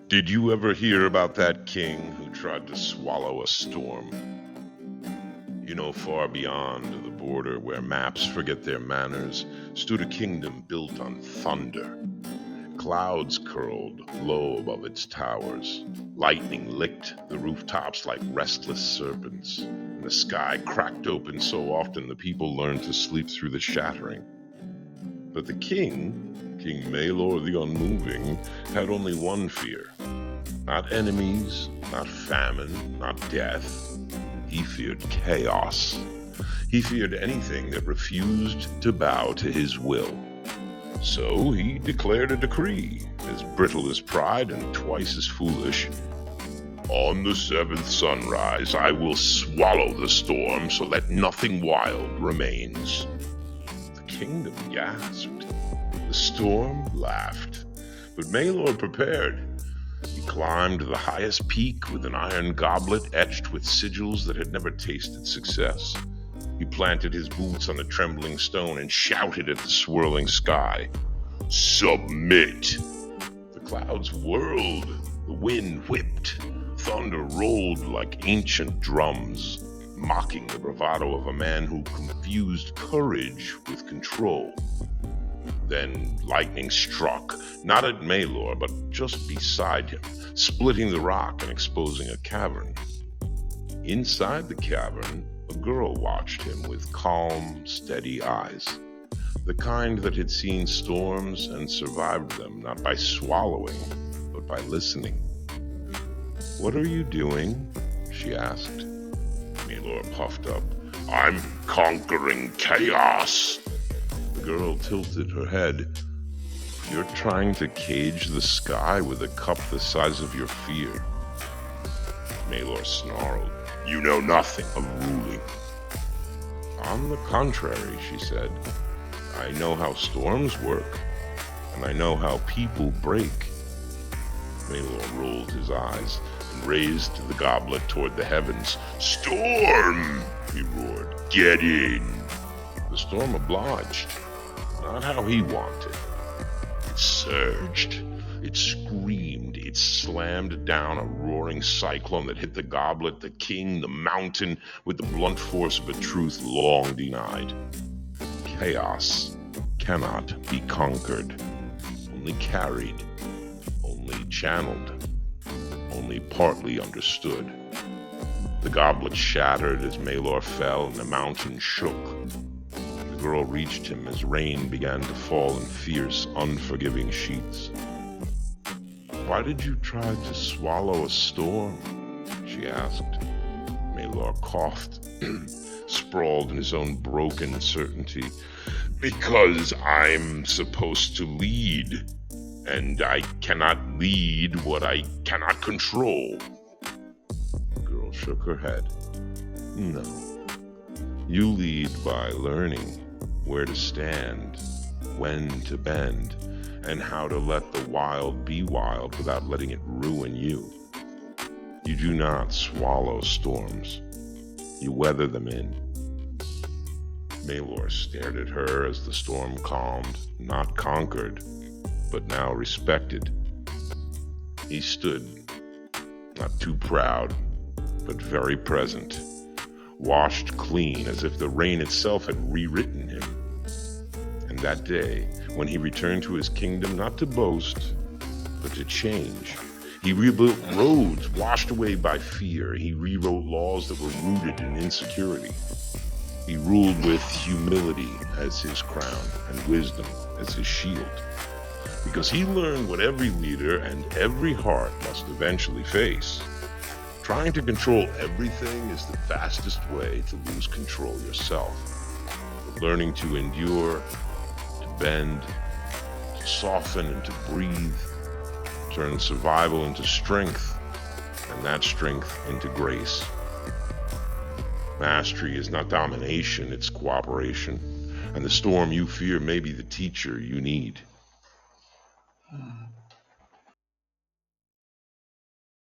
Did you ever hear about that king who tried to swallow a storm? You know, far beyond the border where maps forget their manners, stood a kingdom built on thunder. Clouds curled low above its towers. Lightning licked the rooftops like restless serpents. And the sky cracked open so often the people learned to sleep through the shattering. But the king, King Maelor the Unmoving, had only one fear. Not enemies, not famine, not death. He feared chaos. He feared anything that refused to bow to his will. So he declared a decree, as brittle as pride and twice as foolish. On the seventh sunrise, I will swallow the storm so that nothing wild remains. The kingdom gasped. The storm laughed. But Maelor prepared. He climbed the highest peak with an iron goblet etched with sigils that had never tasted success. He planted his boots on the trembling stone and shouted at the swirling sky. Submit! The clouds whirled, the wind whipped, thunder rolled like ancient drums, mocking the bravado of a man who confused courage with control. Then lightning struck, not at Maelor, but just beside him, splitting the rock and exposing a cavern. Inside the cavern, a girl watched him with calm, steady eyes, the kind that had seen storms and survived them, not by swallowing, but by listening. "What are you doing?" she asked. Maelor puffed up. "I'm conquering chaos." The girl tilted her head. "You're trying to cage the sky with a cup the size of your fear." Maelor snarled. "You know nothing of ruling." "On the contrary," she said, "I know how storms work, and I know how people break." Maelor rolled his eyes and raised the goblet toward the heavens. "Storm!" he roared. "Get in!" The storm obliged, not how he wanted. It surged, it screamed, it slammed down a roaring cyclone that hit the goblet, the king, the mountain, with the blunt force of a truth long denied. Chaos cannot be conquered, only carried, only channeled, only partly understood. The goblet shattered as Maelor fell and the mountain shook. The girl reached him as rain began to fall in fierce, unforgiving sheets. "Why did you try to swallow a storm?" she asked. Maelor coughed, sprawled in his own broken certainty. "Because I'm supposed to lead, and I cannot lead what I cannot control." The girl shook her head. "No. You lead by learning where to stand, when to bend, and how to let the wild be wild without letting it ruin you. You do not swallow storms. You weather them in." Maelor stared at her as the storm calmed, not conquered, but now respected. He stood, not too proud, but very present, washed clean as if the rain itself had rewritten him. And that day, when he returned to his kingdom, not to boast, but to change, he rebuilt roads washed away by fear. He rewrote laws that were rooted in insecurity. He ruled with humility as his crown and wisdom as his shield, because he learned what every leader and every heart must eventually face. Trying to control everything is the fastest way to lose control yourself. But learning to endure, to bend, to soften and to breathe, turn survival into strength, and that strength into grace. Mastery is not domination, it's cooperation, and the storm you fear may be the teacher you need.